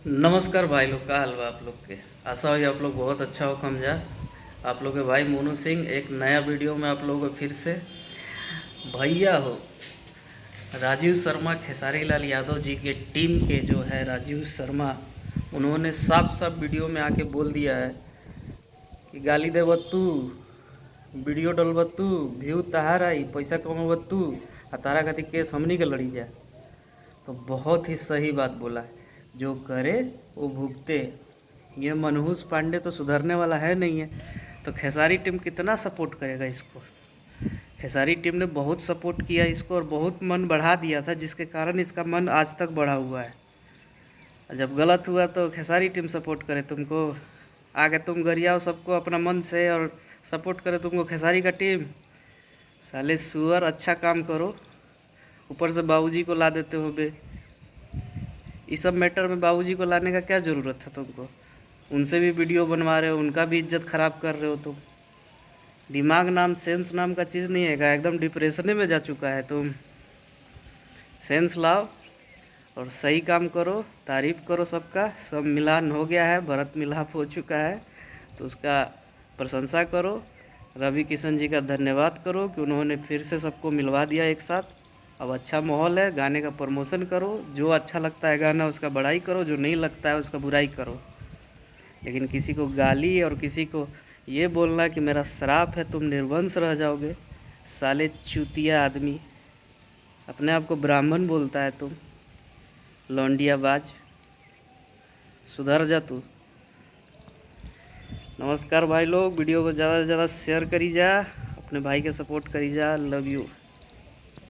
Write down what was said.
नमस्कार भाई लोग, का हाल बा आप लोग के। आशा हो आप लोग बहुत अच्छा हो कम जा। आप लोग के भाई मोनू सिंह एक नया वीडियो में आप लोगों को फिर से भैया हो। राजीव शर्मा, खेसारी लाल यादव जी के टीम के जो है राजीव शर्मा, उन्होंने साफ साफ वीडियो में आके बोल दिया है कि गाली देव तू, वीडियो डलब तू, व्यू तहार आई, पैसा कमब तू, आ तारा खातिर केस हमनी के लड़ी जाए। तो बहुत ही सही बात बोला है, जो करे वो भुगते। ये मनहूस पांडे तो सुधरने वाला है नहीं है। तो खेसारी टीम कितना सपोर्ट करेगा इसको। खेसारी टीम ने बहुत सपोर्ट किया इसको और बहुत मन बढ़ा दिया था, जिसके कारण इसका मन आज तक बढ़ा हुआ है। और जब गलत हुआ तो खेसारी टीम सपोर्ट करे तुमको, आगे तुम गरियाओ सबको अपना मन से और सपोर्ट करे तुमको खेसारी का टीम। साले सुअर, अच्छा काम करो, ऊपर से बाबूजी को ला देते हो बे। इस सब मैटर में बाबूजी को लाने का क्या ज़रूरत था तुमको। उनसे भी वीडियो बनवा रहे हो, उनका भी इज्जत ख़राब कर रहे हो तुम। दिमाग नाम, सेंस नाम का चीज़ नहीं है, एकदम डिप्रेशन में जा चुका है तुम। सेंस लाओ और सही काम करो, तारीफ़ करो सबका। सब मिलान हो गया है, भरत मिलाप हो चुका है, तो उसका प्रशंसा करो। रवि किशन जी का धन्यवाद करो कि उन्होंने फिर से सबको मिलवा दिया एक साथ। अब अच्छा माहौल है, गाने का प्रमोशन करो। जो अच्छा लगता है गाना उसका बड़ाई करो, जो नहीं लगता है उसका बुराई करो। लेकिन किसी को गाली और किसी को ये बोलना कि मेरा श्राप है तुम निर्वंश रह जाओगे, साले चूतिया आदमी। अपने आप को ब्राह्मण बोलता है तुम, लौंडियाबाज, सुधर जा तू। नमस्कार भाई लोग, वीडियो को ज़्यादा से ज़्यादा शेयर करी जा, अपने भाई के सपोर्ट करी जा। Love you.